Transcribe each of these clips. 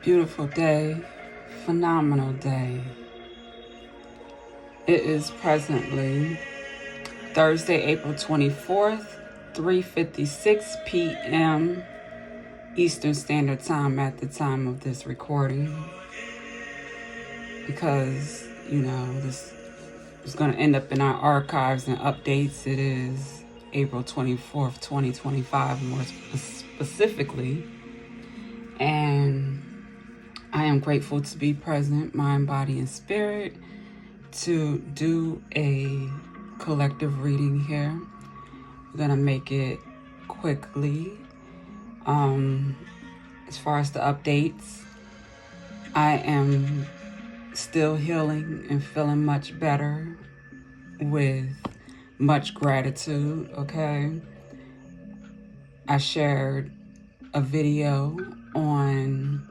Beautiful day, phenomenal day. It is presently Thursday, April 24th, 3:56 p.m. Eastern Standard Time at the time of this recording. Because, this is going to end up in our archives and updates. It is April 24th, 2025, more specifically. And I am grateful to be present, mind, body, and spirit, to do a collective reading here. We're going to make it quickly. As far as the updates, I am still healing and feeling much better with much gratitude, okay? I shared a video on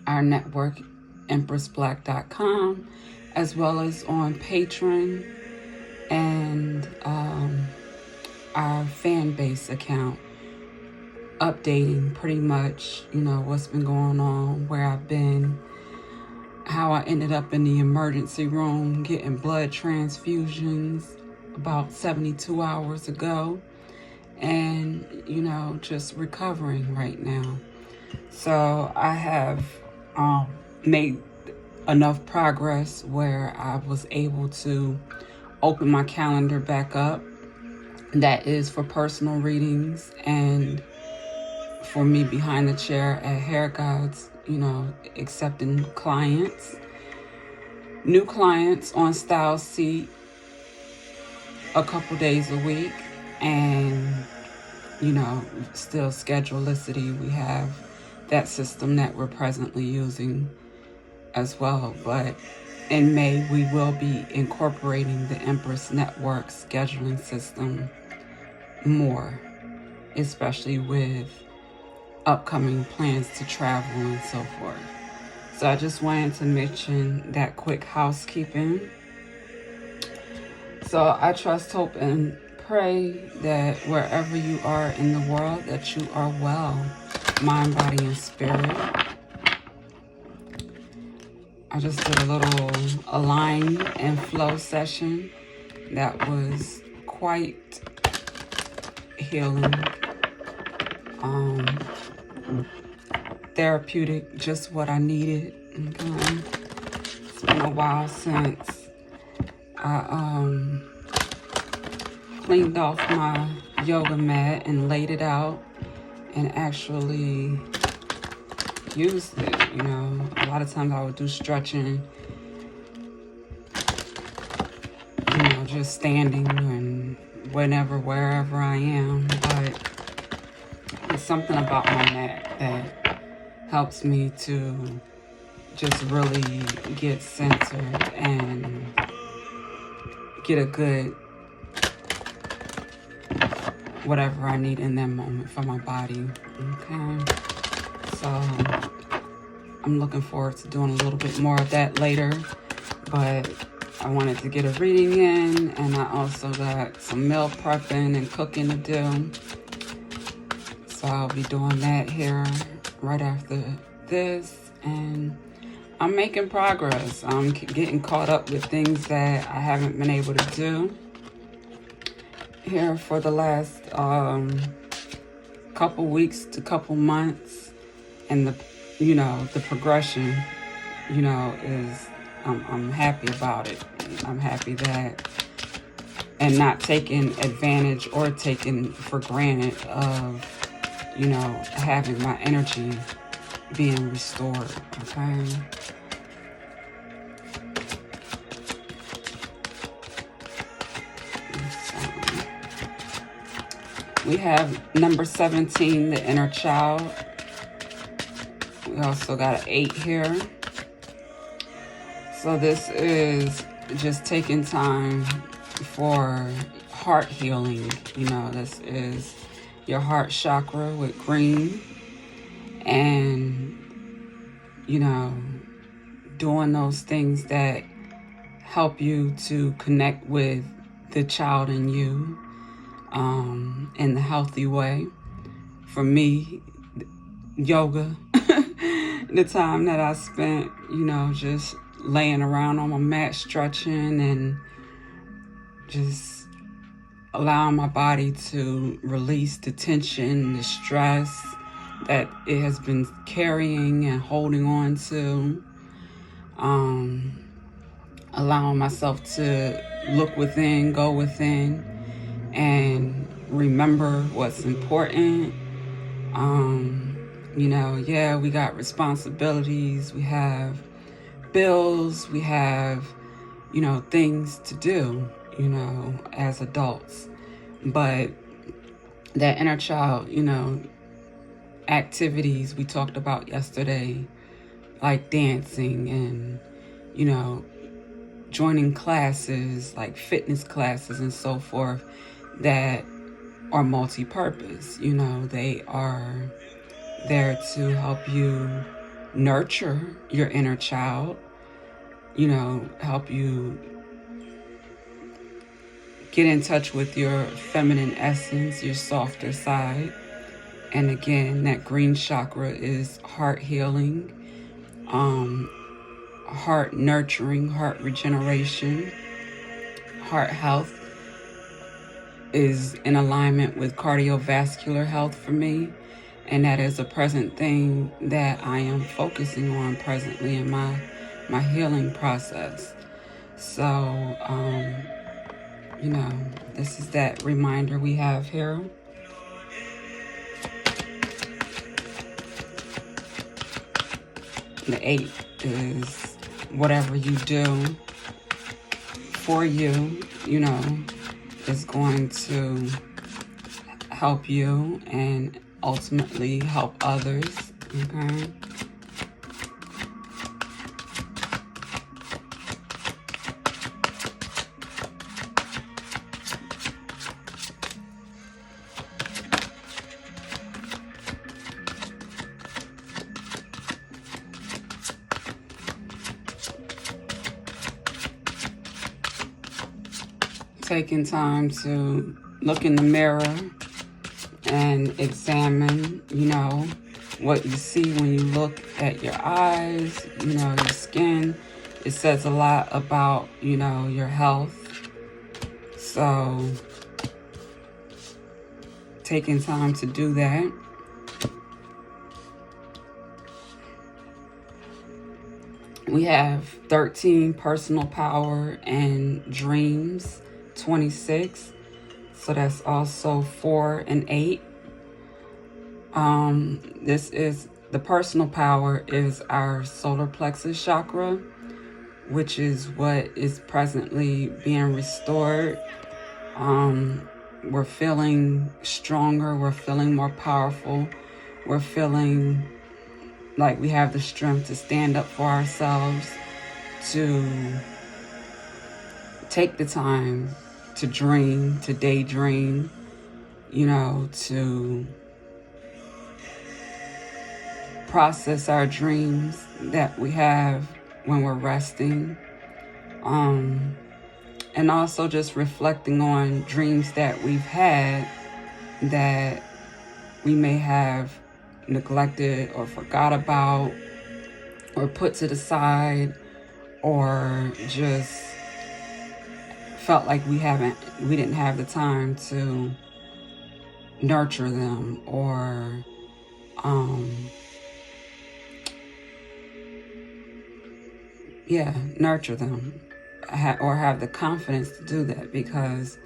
our network, EmpressBlack.com, as well as on Patreon and our fan base account, updating pretty much, what's been going on, where I've been, how I ended up in the emergency room getting blood transfusions about 72 hours ago, and, just recovering right now. So I have made enough progress where I was able to open my calendar back up. That is for personal readings and for me behind the chair at Hair Gods, accepting clients. New clients on Style Seat a couple days a week, and, still Schedulicity. We have that system that we're presently using as well. But in May, we will be incorporating the Empress Network scheduling system more, especially with upcoming plans to travel and so forth. So I just wanted to mention that quick housekeeping. So I trust, hope, and pray that wherever you are in the world, that you are well, mind, body, and spirit. I just did a little align and flow session that was quite healing, therapeutic, just what I needed. Okay. It's been a while since I cleaned off my yoga mat and laid it out and actually used it. A lot of times I would do stretching, just standing and wherever I am. But it's something about my mat that helps me to just really get centered and get a good whatever I need in that moment for my body. Okay. So I'm looking forward to doing a little bit more of that later, but I wanted to get a reading in, and I also got some meal prepping and cooking to do. So I'll be doing that here right after this, and I'm making progress. I'm getting caught up with things that I haven't been able to do here for the last couple weeks to couple months, and the progression, is, I'm happy about it. I'm happy that, and not taking advantage or taking for granted of, having my energy being restored, okay? We have number 17, the inner child. We also got an 8 here. So this is just taking time for heart healing. This is your heart chakra with green. And, doing those things that help you to connect with the child in you in the healthy way. For me, yoga the time that I spent, just laying around on my mat stretching and just allowing my body to release the tension, the stress that it has been carrying and holding on to. Allowing myself to look within, go within, and remember what's important. We got responsibilities, we have bills, we have, things to do, as adults. But that inner child, activities we talked about yesterday, like dancing and, joining classes like fitness classes and so forth that are multi-purpose. They are there to help you nurture your inner child, help you get in touch with your feminine essence, your softer side. And again, that green chakra is heart healing, heart nurturing, heart regeneration. Heart health is in alignment with cardiovascular health for me. And that is a present thing that I am focusing on presently in my healing process. So, this is that reminder we have here. The 8 is whatever you do for you, is going to help you and ultimately help others, okay? Taking time to look in the mirror and examine, what you see when you look at your eyes, your skin. It says a lot about, your health. So taking time to do that. We have 13, personal power and dreams, 26. So that's also 4 and 8. This is the personal power is our solar plexus chakra, which is what is presently being restored. We're feeling stronger. We're feeling more powerful. We're feeling like we have the strength to stand up for ourselves, to take the time to dream, to daydream, to process our dreams that we have when we're resting. And also just reflecting on dreams that we've had that we may have neglected or forgot about or put to the side, or just felt like we didn't have the time to nurture them or nurture them or have the confidence to do that, because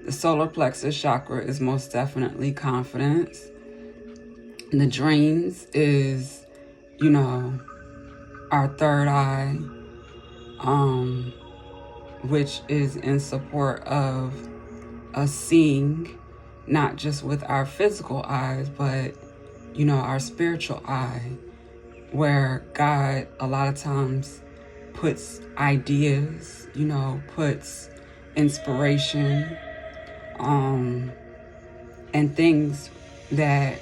the solar plexus chakra is most definitely confidence. The dreams is, our third eye, which is in support of us seeing, not just with our physical eyes, but, our spiritual eye, where God a lot of times puts ideas, puts inspiration, and things that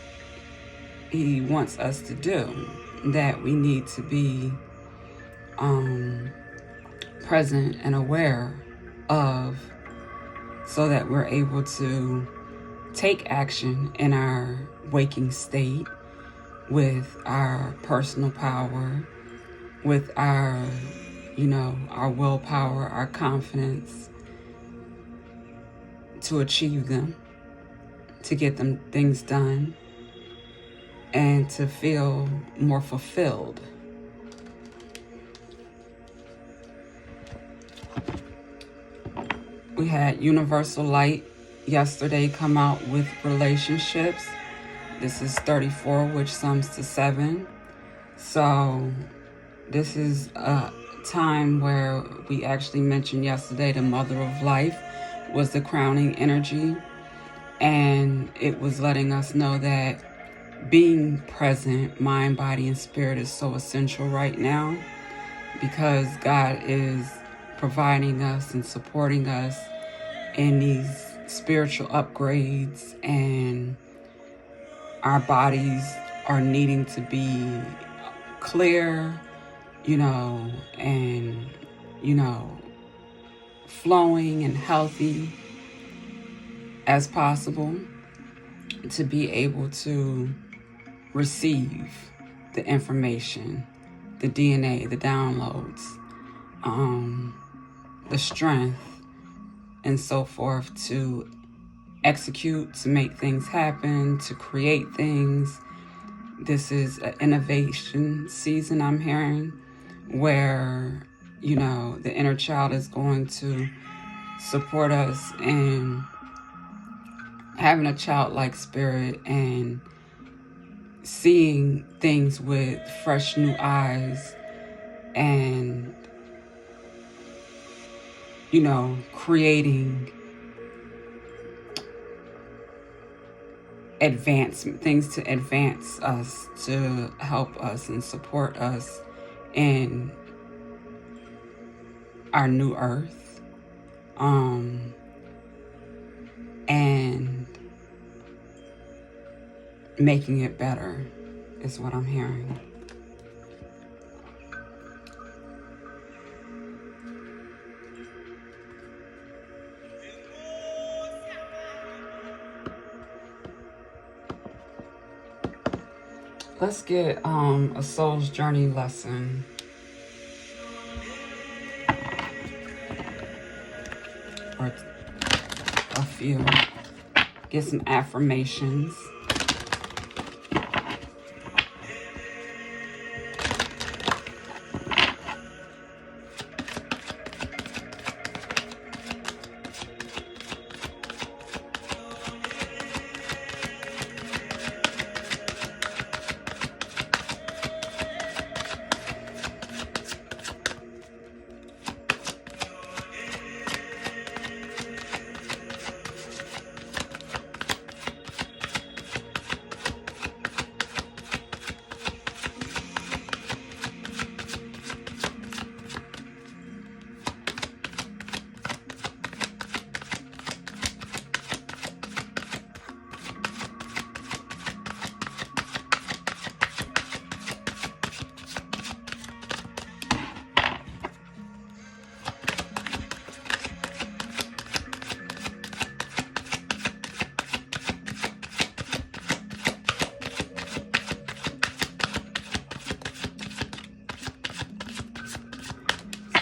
He wants us to do, that we need to be present and aware of, so that we're able to take action in our waking state with our personal power, with our, our willpower, our confidence to achieve them, to get them things done, and to feel more fulfilled. We had Universal Light yesterday come out with relationships. This is 34, which sums to 7. So this is a time where we actually mentioned yesterday the Mother of Life was the crowning energy. And it was letting us know that being present, mind, body, and spirit is so essential right now, because God is providing us and supporting us in these spiritual upgrades, and our bodies are needing to be clear, and, flowing and healthy as possible to be able to receive the information, the DNA, the downloads, the strength, and so forth, to execute, to make things happen, to create things. This is an innovation season, I'm hearing, where, the inner child is going to support us in having a childlike spirit and seeing things with fresh new eyes, and, creating things to advance us, to help us and support us in our new earth, and making it better is what I'm hearing. Let's get a soul's journey lesson. Or a few. Get some affirmations.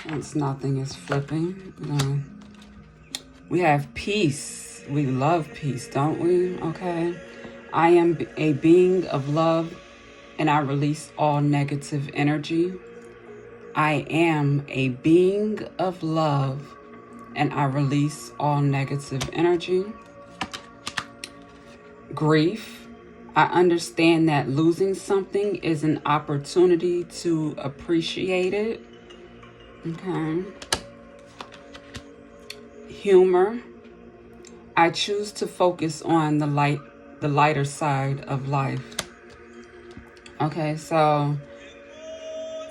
Since nothing is flipping, we have peace. We love peace, don't we? Okay. I am a being of love, and I release all negative energy. I am a being of love, and I release all negative energy. Grief. I understand that losing something is an opportunity to appreciate it. Okay. Humor. I choose to focus on the lighter side of life. Okay, so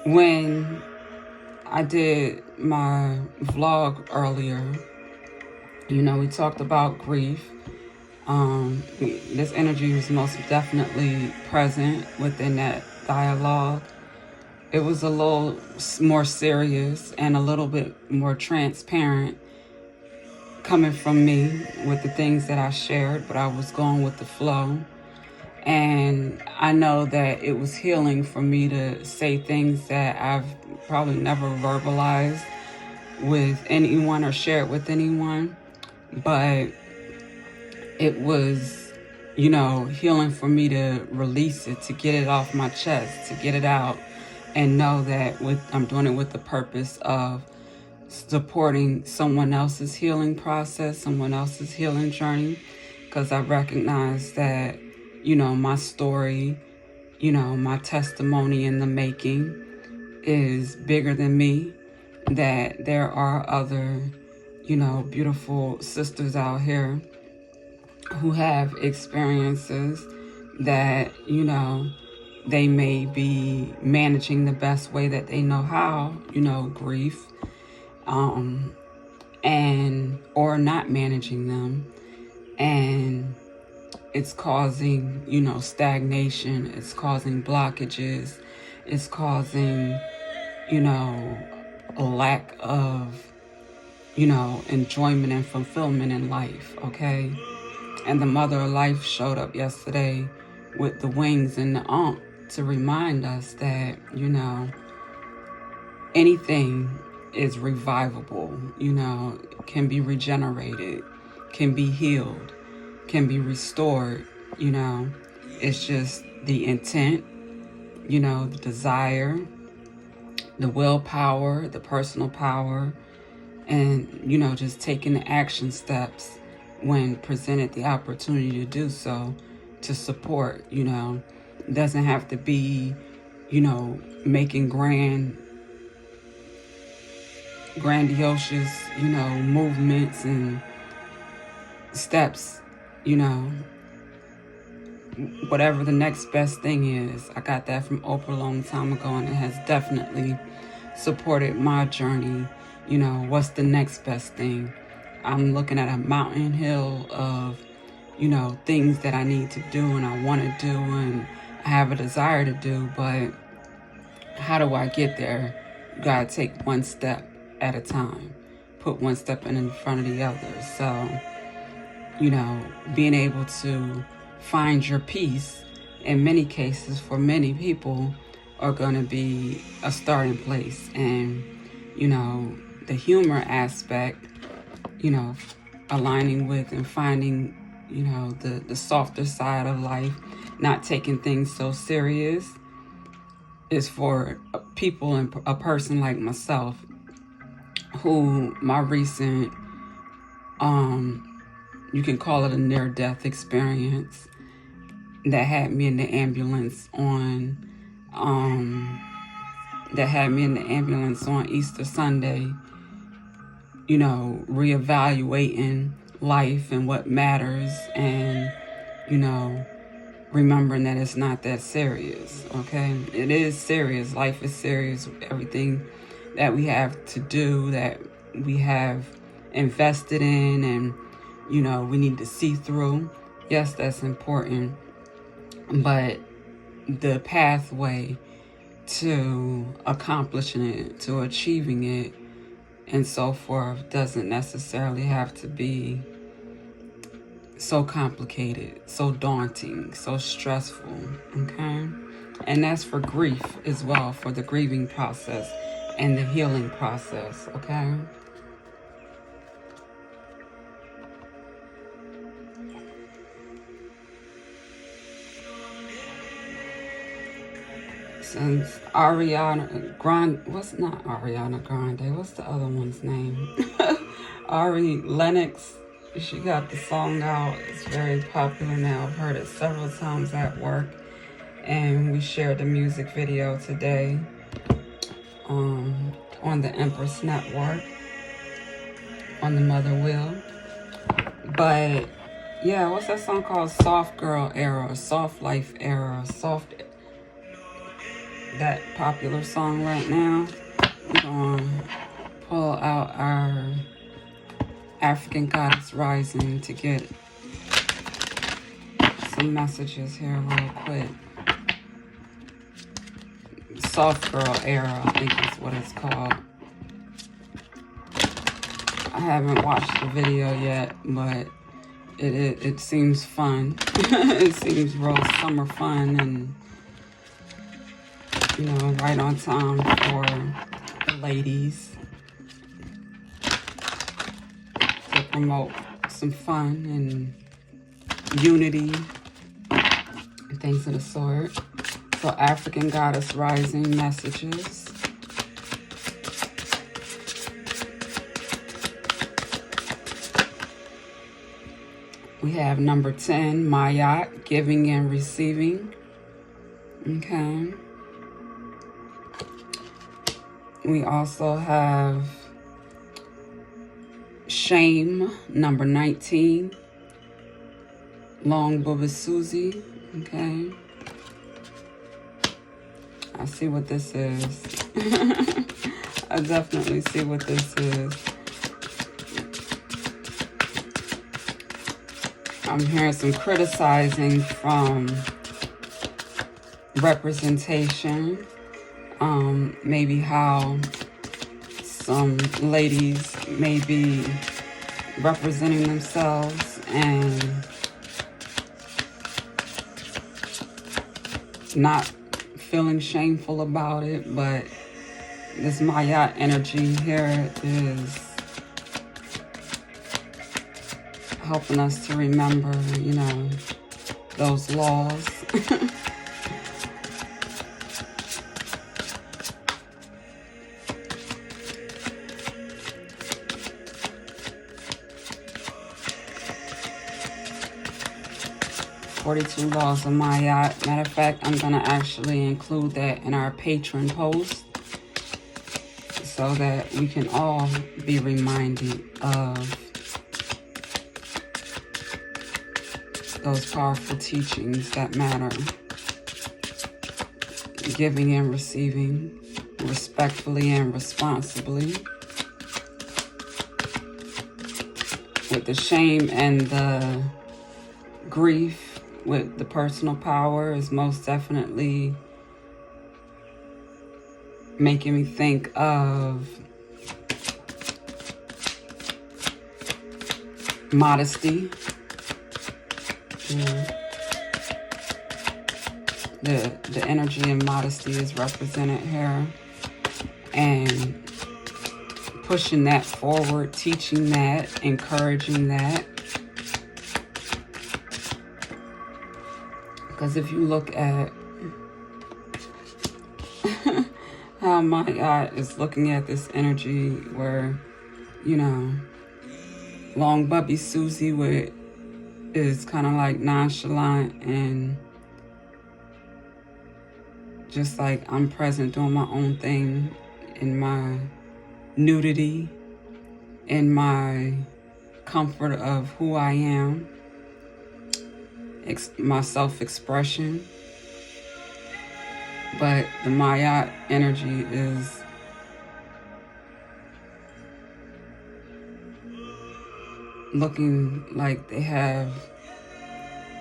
when I did my vlog earlier, we talked about grief. This energy was most definitely present within that dialogue. It was a little more serious and a little bit more transparent coming from me with the things that I shared, but I was going with the flow. And I know that it was healing for me to say things that I've probably never verbalized with anyone or shared with anyone. But it was, healing for me to release it, to get it off my chest, to get it out, and know that I'm doing it with the purpose of supporting someone else's healing process, someone else's healing journey, because I recognize that, my story, my testimony in the making is bigger than me, that there are other, beautiful sisters out here who have experiences that, they may be managing the best way that they know how, grief, and or not managing them, and it's causing, stagnation, it's causing blockages, it's causing, a lack of, enjoyment and fulfillment in life, okay? And the Mother of Life showed up yesterday with the wings and the Ankh to remind us that, anything is revivable, can be regenerated, can be healed, can be restored, It's just the intent, the desire, the willpower, the personal power, and, just taking the action steps when presented the opportunity to do so, to support, It doesn't have to be, making grandiose, movements and steps, whatever the next best thing is. I got that from Oprah a long time ago, and it has definitely supported my journey. What's the next best thing? I'm looking at a mountain hill of, things that I need to do and I want to do and I have a desire to do, but how do I get there? You gotta take one step at a time. Put one step in front of the other. So, being able to find your peace, in many cases, for many people, are going to be a starting place. And, the humor aspect, aligning with and finding, the softer side of life, not taking things so serious, is for people and a person like myself, who my recent, you can call it a near-death experience, that had me in the ambulance on Easter Sunday, reevaluating life and what matters, and, remembering that it's not that serious, okay? It is serious. Life is serious. Everything that we have to do, that we have invested in, and, we need to see through. Yes, that's important. But the pathway to accomplishing it, to achieving it, and so forth, doesn't necessarily have to be so complicated, so daunting, so stressful, okay? And that's for grief as well, for the grieving process and the healing process, okay? Since Ariana Grande, what's the other one's name? Ari Lennox, she got the song out. It's very popular now. I've heard it several times at work, and we shared the music video today on the Empress Network, on the Mother Wheel. But yeah, what's that song called? Soft Girl Era, Soft Life Era, that popular song right now. We're going to pull out our African Goddess Rising to get some messages here real quick. Soft Girl Era, I think is what it's called. I haven't watched the video yet, but it seems fun. It seems real summer fun, and you know, right on time for the ladies to promote some fun and unity and things of the sort. So African Goddess Rising messages. We have number 10, Mayat, giving and receiving. Okay. We also have Shame, number 19, Long Booba Susie. Okay. I see what this is. I definitely see what this is. I'm hearing some criticizing from representation. Maybe how some ladies may be representing themselves and not feeling shameful about it, but this Mayat energy here is helping us to remember, you know, those laws. 42 laws of Mayat. Matter of fact, I'm going to actually include that in our Patreon post so that we can all be reminded of those powerful teachings that matter. Giving and receiving respectfully and responsibly. With the shame and the grief, with the personal power is most definitely making me think of modesty. The energy of modesty is represented here, and pushing that forward, teaching that, encouraging that. Because if you look at how Mayat is looking at this energy where, you know, Long Bubby Susie is kind of like nonchalant and just like I'm present doing my own thing in my nudity, in my comfort of who I am, my self-expression. But the Mayat energy is looking like they have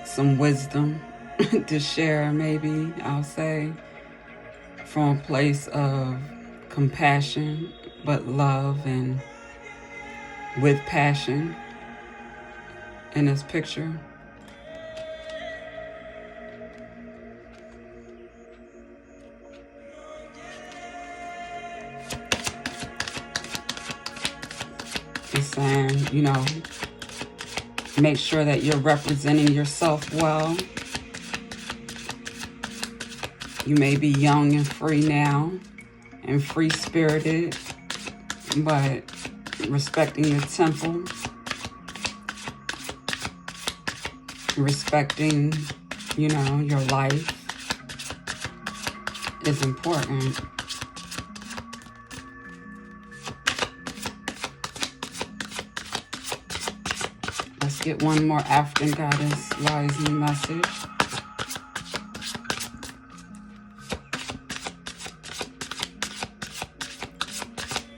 some wisdom to share, maybe, I'll say, from a place of compassion, but love and with passion in this picture. It's saying, you know, make sure that you're representing yourself well. You may be young and free now and free-spirited, but respecting your temple, respecting, you know, your life is important. Let's get one more African Goddess Rising message.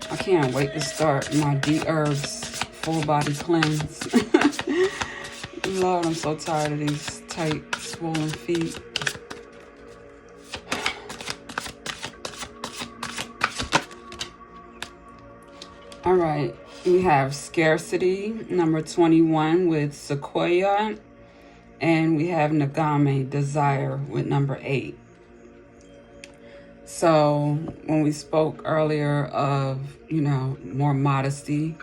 I can't wait to start my D-Herbs full body cleanse. Lord, I'm so tired of these tight, swollen feet. All right, We have Scarcity, number 21 with Sequoia. And we have Nagame, Desire, with number 8. So when we spoke earlier of, more modesty,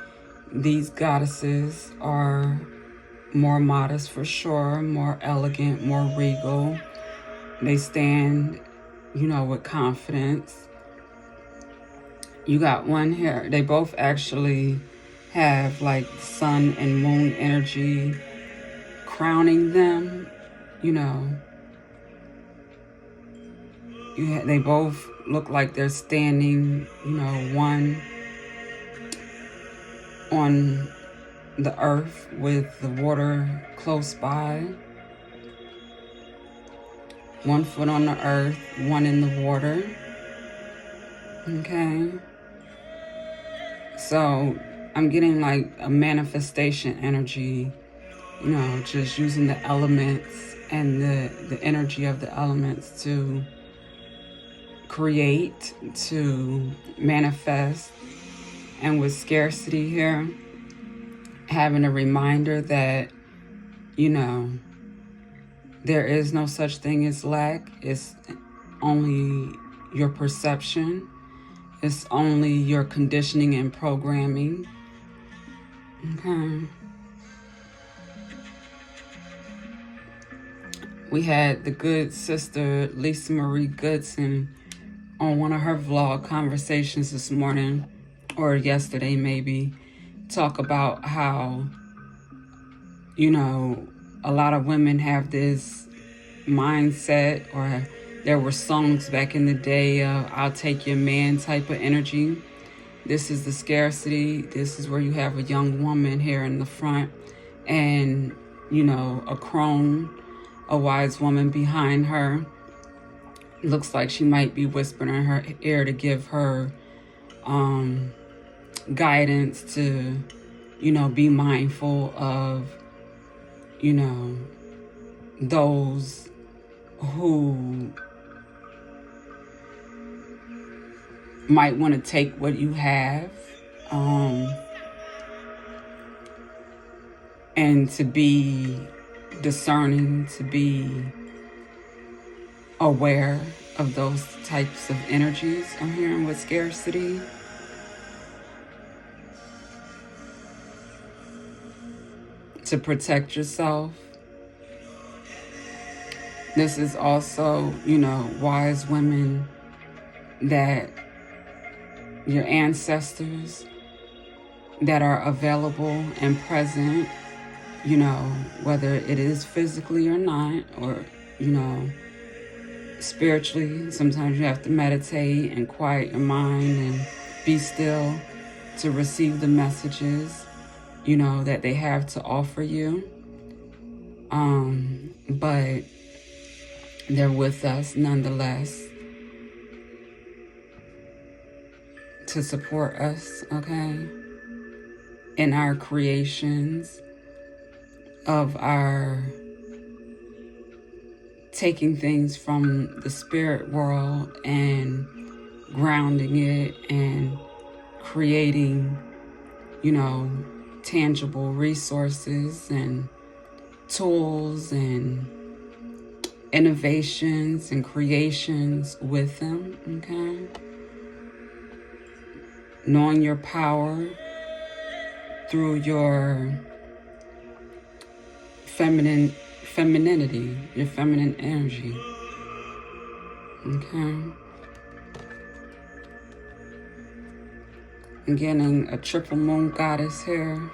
these goddesses are more modest for sure, more elegant, more regal. They stand, with confidence. You got one here. They both actually have like sun and moon energy crowning them, they both look like they're standing, one on the earth with the water close by. One foot on the earth, one in the water. Okay. So I'm getting like a manifestation energy, just using the elements and the energy of the elements to create, to manifest. And with Scarcity here, having a reminder that, there is no such thing as lack. It's only your perception. It's only your conditioning and programming. Okay. We had the good sister Lisa Marie Goodson on one of her vlog conversations this morning, or yesterday maybe, talk about how, a lot of women have this mindset, or there were songs back in the day of I'll take your man type of energy. This is the Scarcity. This is where you have a young woman here in the front and, a crone, a wise woman behind her. Looks like she might be whispering in her ear to give her guidance to, be mindful of, those who might want to take what you have, and to be discerning, to be aware of those types of energies. I'm hearing with Scarcity. To protect yourself. This is also, wise women, that your ancestors that are available and present, whether it is physically or not, or, spiritually. Sometimes you have to meditate and quiet your mind and be still to receive the messages, that they have to offer you. But they're with us nonetheless to support us, okay, in our creations of our taking things from the spirit world and grounding it and creating, tangible resources and tools and innovations and creations with them, okay? Knowing your power through your femininity, your feminine energy, okay? I'm getting a triple moon goddess here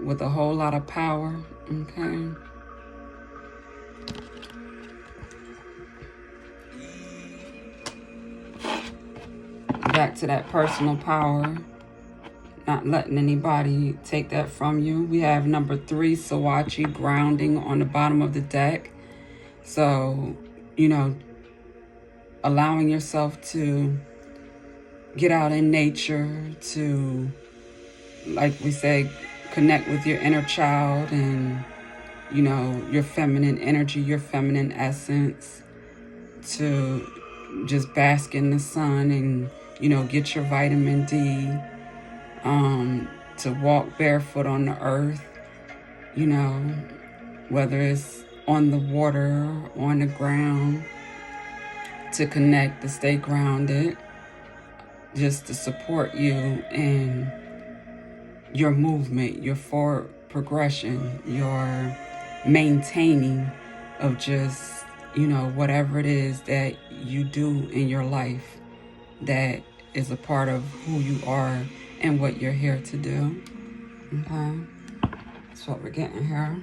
with a whole lot of power, okay? Back to that personal power, not letting anybody take that from you. We have number 3, Sawachi, grounding on the bottom of the deck. So, allowing yourself to get out in nature, to, like we say, connect with your inner child and, your feminine energy, your feminine essence, to just bask in the sun and get your vitamin D, to walk barefoot on the earth, whether it's on the water, on the ground, to connect, to stay grounded, just to support you in your movement, your forward progression, your maintaining of just, whatever it is that you do in your life that is a part of who you are and what you're here to do. Okay, that's what we're getting here.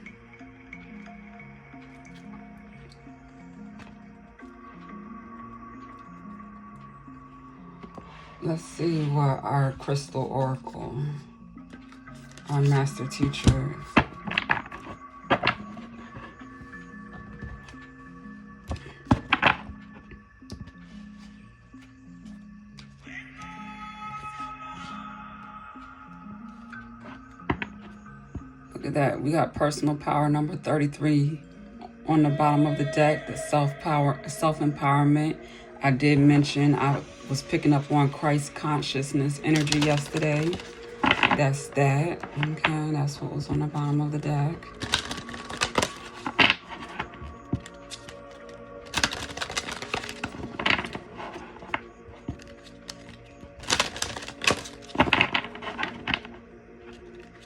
Let's see what our crystal oracle, our master teacher, look at that. We got personal power number 33 on the bottom of the deck, the self-empowerment. I did mention I was picking up on Christ consciousness energy yesterday. That's that. Okay, that's what was on the bottom of the deck.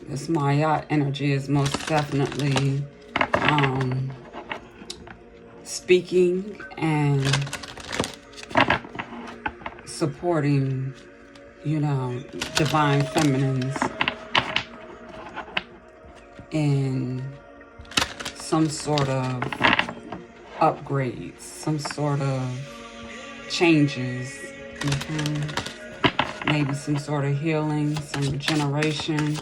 This Maya energy is most definitely speaking and supporting, divine feminines in some sort of upgrades, some sort of changes, maybe some sort of healing, some regeneration.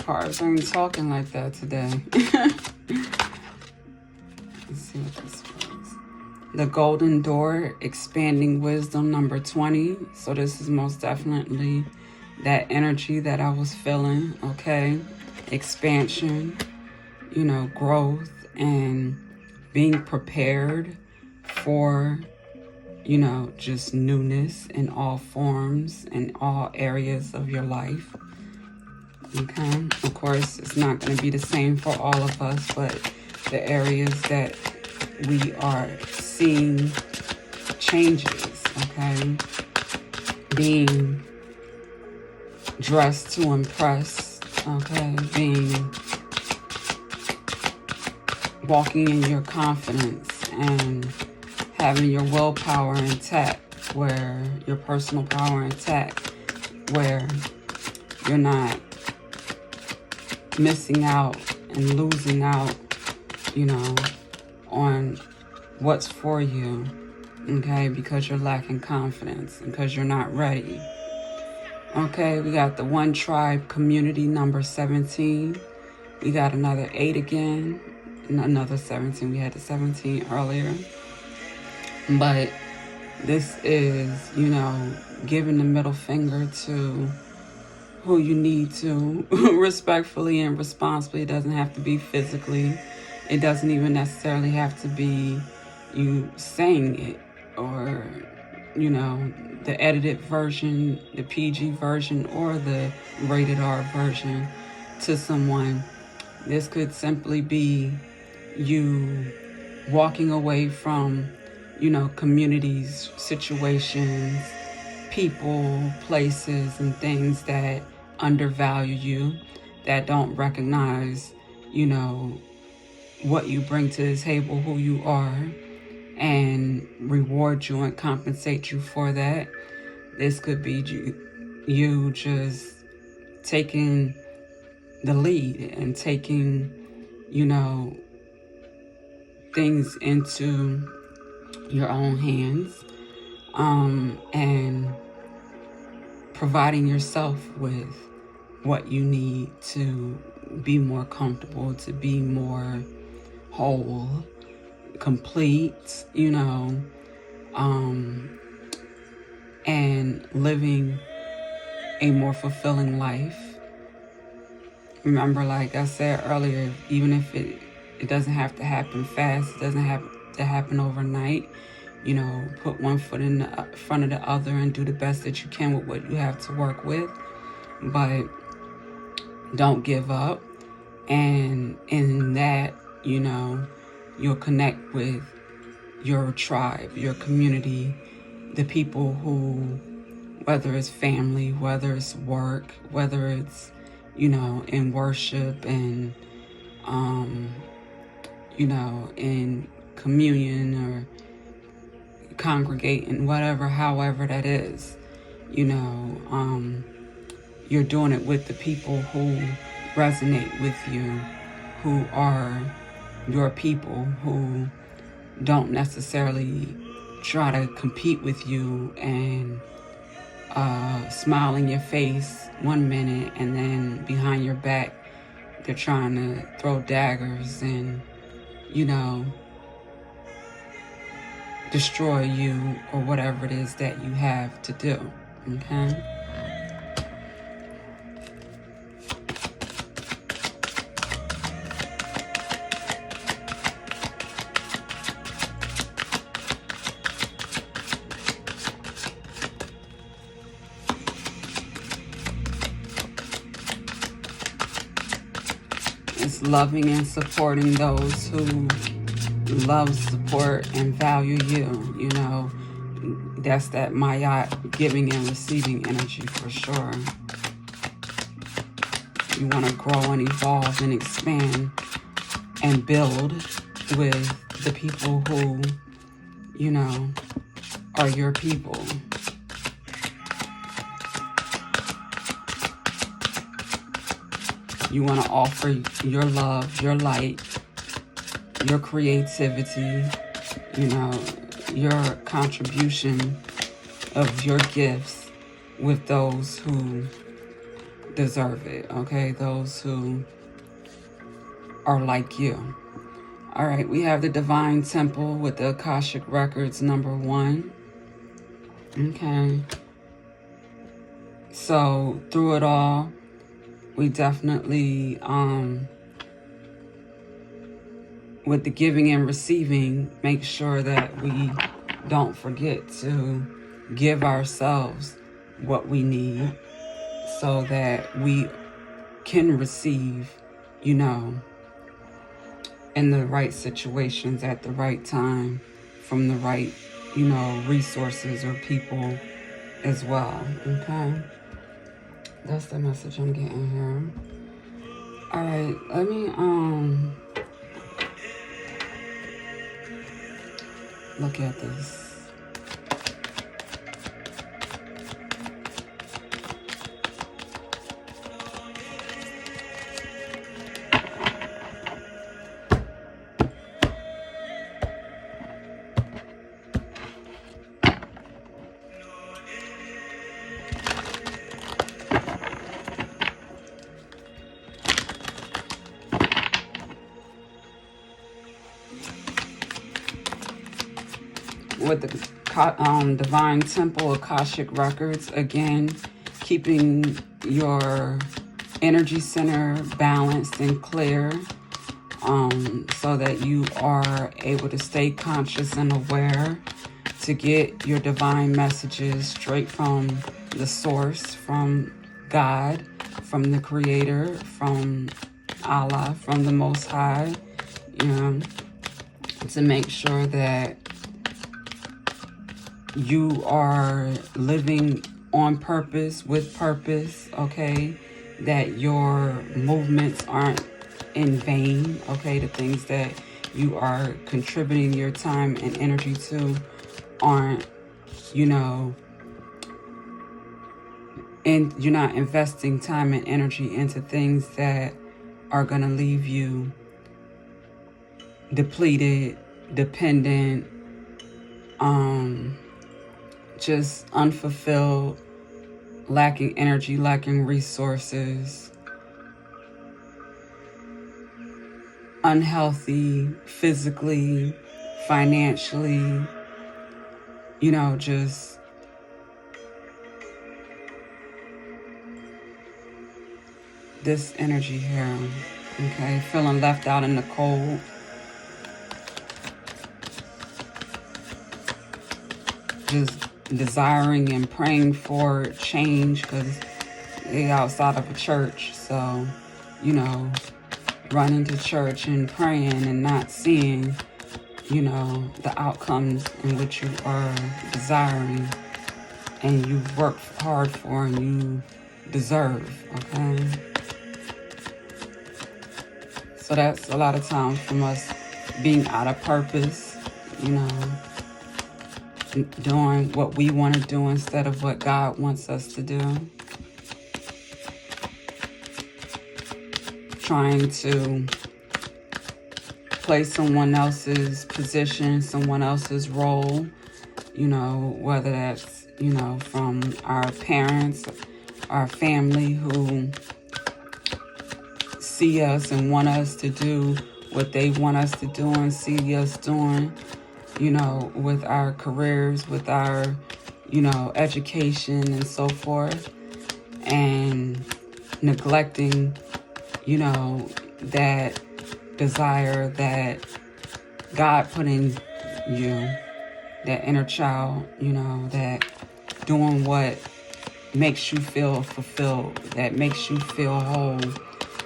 Cards ain't talking like that today. Let's see what this was. The Golden Door, expanding wisdom number 20. So this is most definitely that energy that I was feeling, okay? Expansion, growth, and being prepared for, just newness in all forms and all areas of your life. Okay, of course, it's not going to be the same for all of us, but the areas that we are seeing changes, okay? Being dressed to impress, okay? Walking in your confidence and having your willpower intact, where your personal power intact, where you're not missing out and losing out, on what's for you, okay, because you're lacking confidence and because you're not ready. Okay, we got the One Tribe community number 17. We got another 8 again, and another 17. We had the 17 earlier. But this is, giving the middle finger to who you need to, respectfully and responsibly. It doesn't have to be physically. It doesn't even necessarily have to be you saying it, or, the edited version, the PG version, or the rated R version to someone. This could simply be you walking away from, communities, situations, people, places, and things that undervalue you, that don't recognize, what you bring to the table, who you are, and reward you and compensate you for that. This could be you just taking the lead and taking, you know, things into your own hands, and providing yourself with what you need to be more comfortable, to be more whole, complete, you know, and living a more fulfilling life. Remember, like I said earlier, even if it doesn't have to happen fast, it doesn't have to happen overnight, you know, put one foot in the front of the other and do the best that you can with what you have to work with. But don't give up. And in that, you know, you'll connect with your tribe, your community, the people who, whether it's family, whether it's work, whether it's, you know, in worship and, you know, in communion or congregating, whatever, however that is, you know, you're doing it with the people who resonate with you, who are your people, who don't necessarily try to compete with you and smile in your face one minute, and then behind your back they're trying to throw daggers and, you know, destroy you or whatever it is that you have to do. Okay? It's loving and supporting those who love, support, and value you. You know, that's that Mayat giving and receiving energy for sure. You want to grow and evolve and expand and build with the people who, you know, are your people. You want to offer your love, your light, your creativity, you know, your contribution of your gifts with those who deserve it, okay? Those who are like you. All right, we have the Divine Temple with the Akashic Records #1. Okay. So through it all, we definitely, with the giving and receiving, make sure that we don't forget to give ourselves what we need so that we can receive, you know, in the right situations at the right time from the right, you know, resources or people as well. Okay? That's the message I'm getting here. All right, let me look at this. With the Divine Temple Akashic Records, again, keeping your energy center balanced and clear, so that you are able to stay conscious and aware to get your divine messages straight from the source, from God, from the Creator, from Allah, from the Most High, you know, to make sure that you are living on purpose, with purpose, okay? That your movements aren't in vain, okay? The things that you are contributing your time and energy to aren't, you know, and you're not investing time and energy into things that are going to leave you depleted, dependent, just unfulfilled, lacking energy, lacking resources, unhealthy physically, financially, just this energy here, okay? Feeling left out in the cold. Just desiring and praying for change because they outside of a church. So, running to church and praying and not seeing, the outcomes in which you are desiring and you've worked hard for and you deserve, okay? So that's a lot of times from us being out of purpose, doing what we want to do instead of what God wants us to do. Trying to play someone else's position, someone else's role, whether that's, from our parents, our family who see us and want us to do what they want us to do and see us doing, with our careers, with our, education and so forth, and neglecting, that desire that God put in you, that inner child, that doing what makes you feel fulfilled, that makes you feel whole,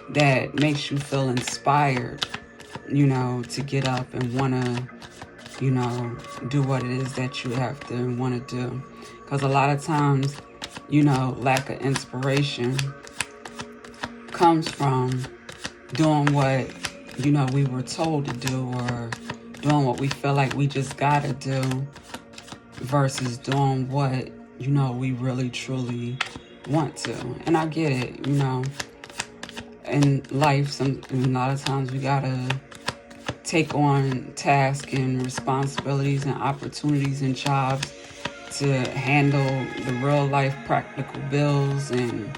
that makes you feel inspired, to get up and want to, do what it is that you have to want to do. Because a lot of times, lack of inspiration comes from doing what, we were told to do, or doing what we feel like we just got to do versus doing what, we really truly want to. And I get it, in life, a lot of times we got to take on tasks and responsibilities and opportunities and jobs to handle the real life practical bills and,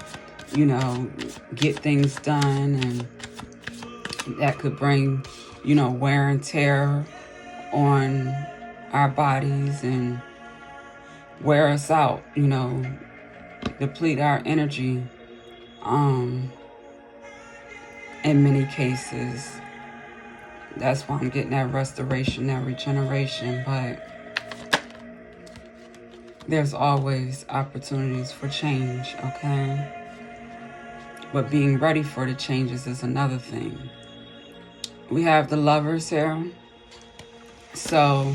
get things done. And that could bring, wear and tear on our bodies and wear us out, deplete our energy, in many cases. That's why I'm getting that restoration, that regeneration. But there's always opportunities for change, okay? But being ready for the changes is another thing. We have the Lovers here. So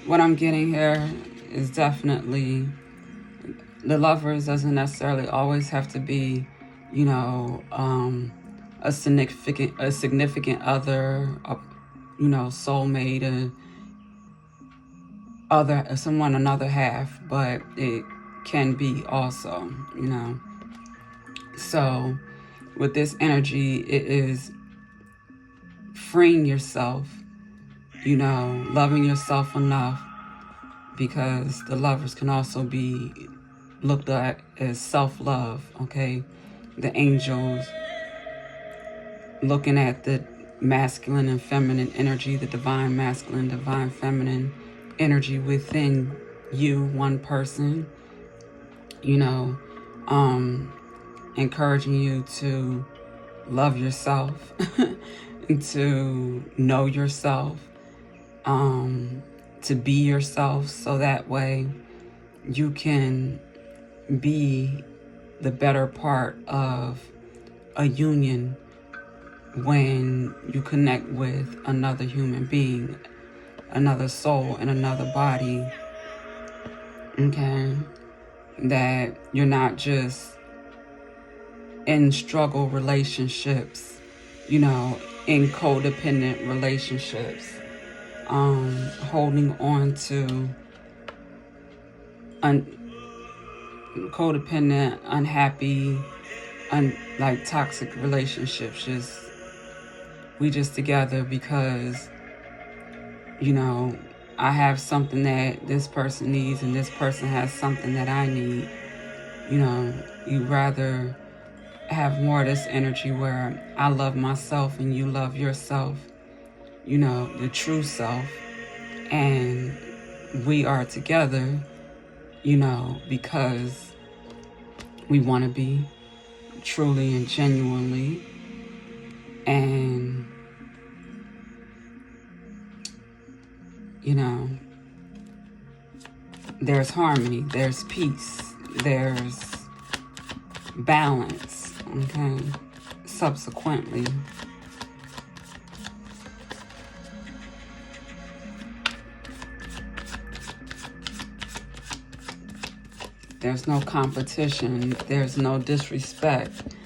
what I'm getting here is definitely the Lovers doesn't necessarily always have to be, a significant other, soulmate, someone another half, but it can be also, So with this energy, it is freeing yourself, loving yourself enough, because the Lovers can also be looked at as self-love, okay? The angels looking at the masculine and feminine energy, the divine masculine, divine feminine energy within you, one person, encouraging you to love yourself, to know yourself, to be yourself, so that way you can be the better part of a union when you connect with another human being, another soul, and another body, okay? That you're not just in struggle relationships, in codependent relationships, holding on to codependent, unhappy, like toxic relationships. We just together because, you know, I have something that this person needs and this person has something that I need. You know, you rather have more of this energy where I love myself and you love yourself, you know, the true self, and we are together, you know, because we want to be truly and genuinely, and, you know, there's harmony, there's peace, there's balance, okay? Subsequently, there's no competition, there's no disrespect,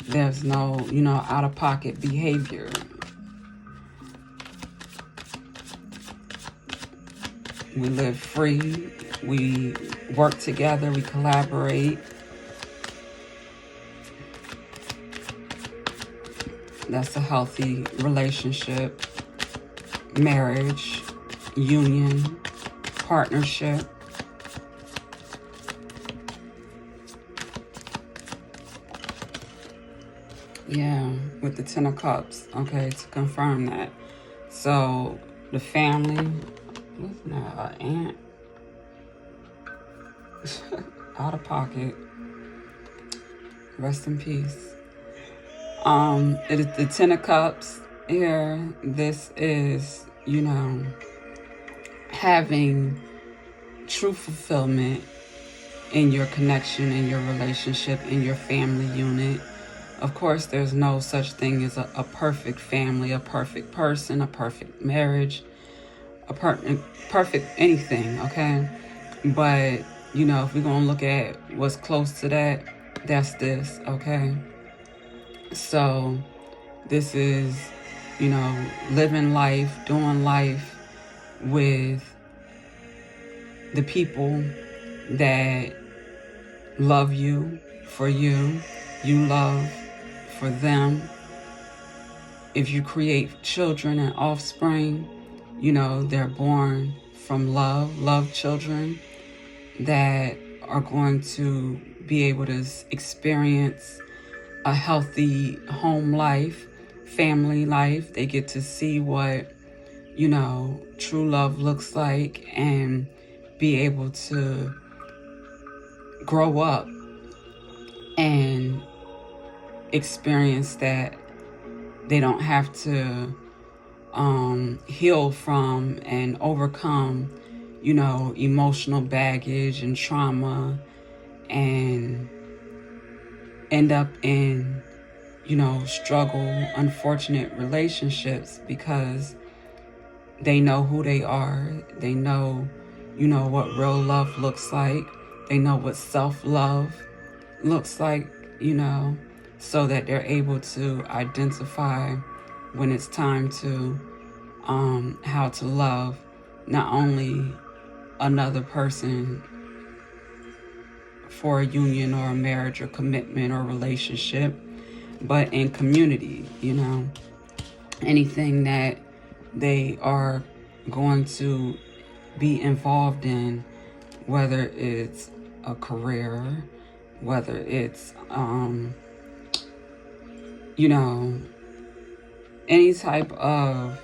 there's no, you know, out-of-pocket behavior. We live free, we work together, we collaborate. That's a healthy relationship, marriage, union, partnership. Yeah, with the Ten of Cups, okay, to confirm that. So the family, what's that, an ant? Out of pocket. Rest in peace. It is the Ten of Cups here. This is, you know, having true fulfillment in your connection, in your relationship, in your family unit. Of course, there's no such thing as a perfect family, a perfect person, a perfect marriage, a perfect anything, okay? But, you know, if we're going to look at what's close to that, that's this, okay? So this is, you know, living life, doing life with the people that love you for you, you love for them. If you create children and offspring, you know, they're born from love children that are going to be able to experience a healthy home life, family life. They get to see what, you know, true love looks like and be able to grow up and experience that. They don't have to heal from and overcome, you know, emotional baggage and trauma and end up in, you know, struggle, unfortunate relationships because they know who they are. They know, you know, what real love looks like. They know what self-love looks like, you know, so that they're able to identify when it's time to, how to love not only another person for a union or a marriage or commitment or relationship, but in community, you know, anything that they are going to be involved in, whether it's a career, whether it's, you know, any type of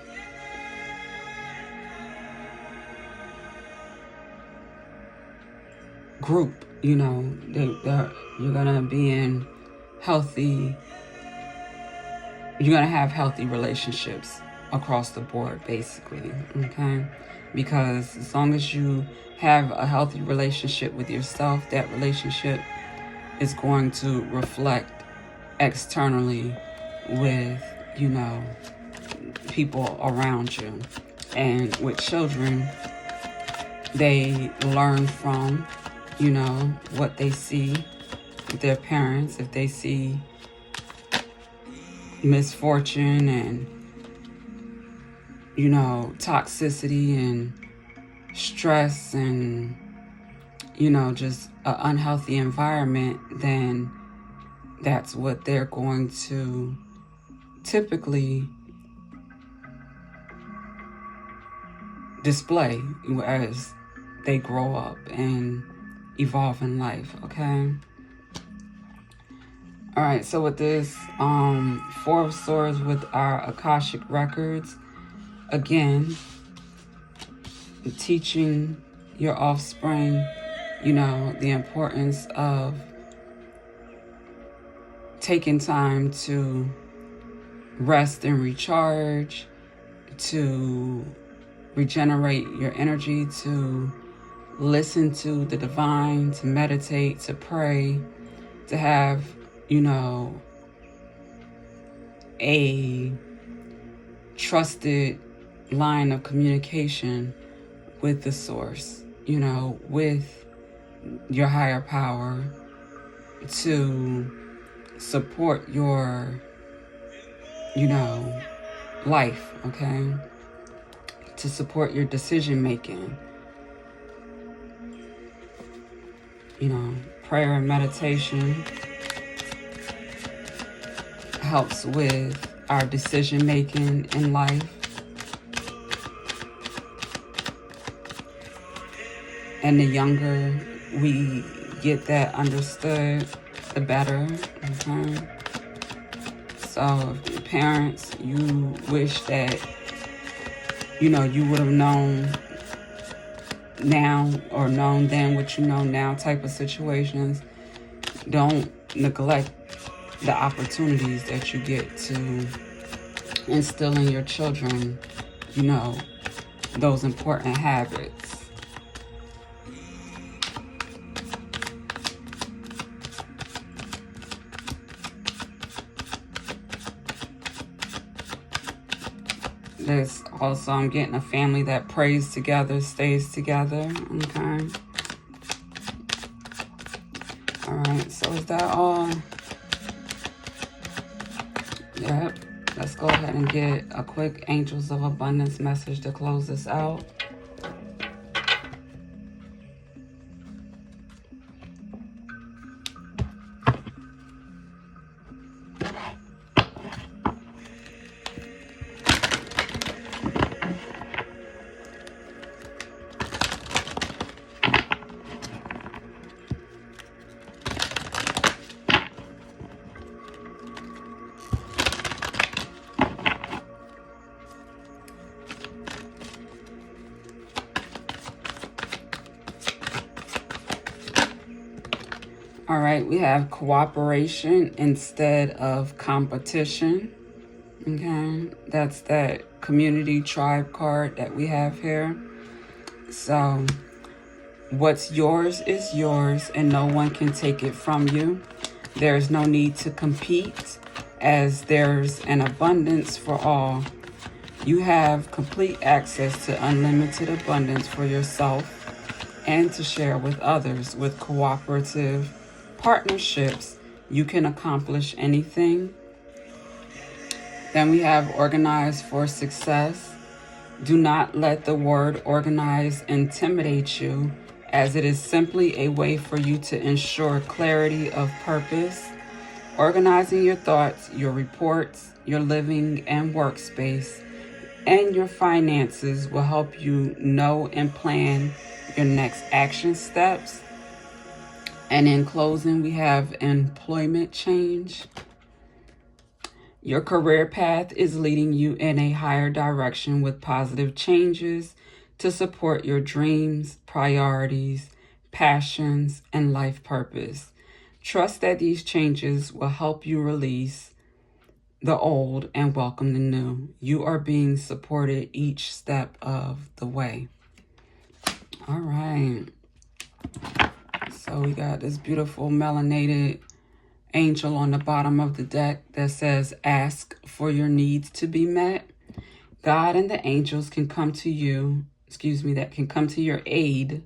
group, you know, you're gonna be in healthy, you're gonna have healthy relationships across the board, basically, okay? Because as long as you have a healthy relationship with yourself, that relationship is going to reflect externally with, you know, people around you. And with children, they learn from, you know, what they see with their parents. If they see misfortune and, you know, toxicity and stress and, just an unhealthy environment, then that's what they're going to typically display as they grow up and evolve in life, okay? All right, so with this Four of Swords with our Akashic Records, again, teaching your offspring, the importance of taking time to rest and recharge, to regenerate your energy, to listen to the divine, to meditate, to pray, to have, a trusted line of communication with the source, with your higher power, to support your, life, okay? To support your decision making. Prayer and meditation helps with our decision making in life. And the younger we get that understood, the better. Okay? So, parents, you wish that, you would have known now or known then what you know now type of situations. Don't neglect the opportunities that you get to instill in your children, those important habits. There's also, I'm getting a family that prays together, stays together, okay? All right, so is that all? Yep. Let's go ahead and get a quick Angels of Abundance message to close this out. All right, we have cooperation instead of competition. Okay, that's that community tribe card that we have here. So what's yours is yours and no one can take it from you. There's no need to compete as there's an abundance for all. You have complete access to unlimited abundance for yourself and to share with others. With cooperative partnerships, you can accomplish anything. Then we have organized for success. Do not let the word organize intimidate you, as it is simply a way for you to ensure clarity of purpose. Organizing your thoughts, your reports, your living and workspace, and your finances will help you know and plan your next action steps. And in closing, we have employment change. Your career path is leading you in a higher direction with positive changes to support your dreams, priorities, passions, and life purpose. Trust that these changes will help you release the old and welcome the new. You are being supported each step of the way. All right. So we got this beautiful melanated angel on the bottom of the deck that says, ask for your needs to be met. God and the angels can come to you, that can come to your aid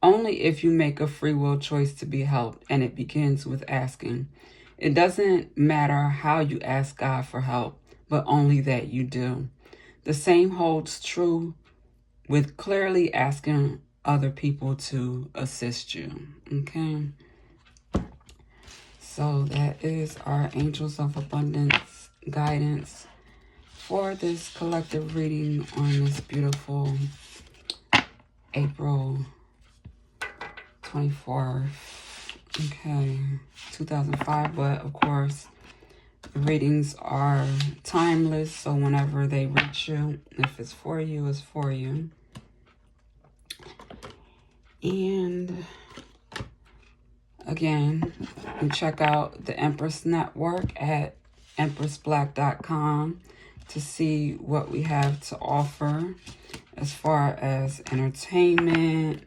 only if you make a free will choice to be helped, and it begins with asking. It doesn't matter how you ask God for help, but only that you do. The same holds true with clearly asking other people to assist you. Okay. So that is our Angels of Abundance guidance for this collective reading on this beautiful April 24th. Okay, 2005. But of course, the readings are timeless. So whenever they reach you, if it's for you, it's for you. And again, you check out the Empress Network at empressblack.com to see what we have to offer as far as entertainment,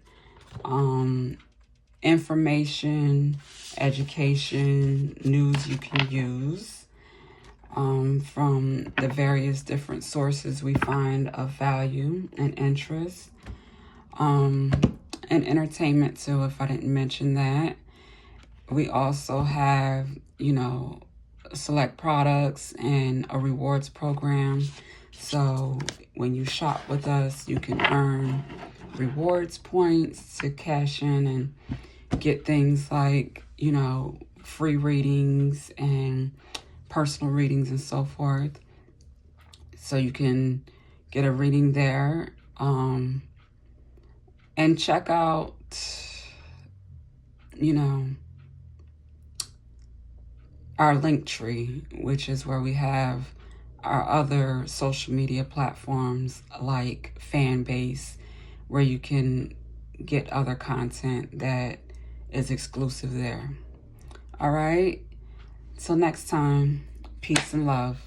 information, education, news you can use from the various different sources we find of value and interest. And entertainment too, if I didn't mention that. We also have, you know, select products and a rewards program. So when you shop with us, you can earn rewards points to cash in and get things like, you know, free readings and personal readings and so forth. So you can get a reading there. And check out, you know, our Linktree, which is where we have our other social media platforms like Fanbase, where you can get other content that is exclusive there. All right. Till next time, peace and love.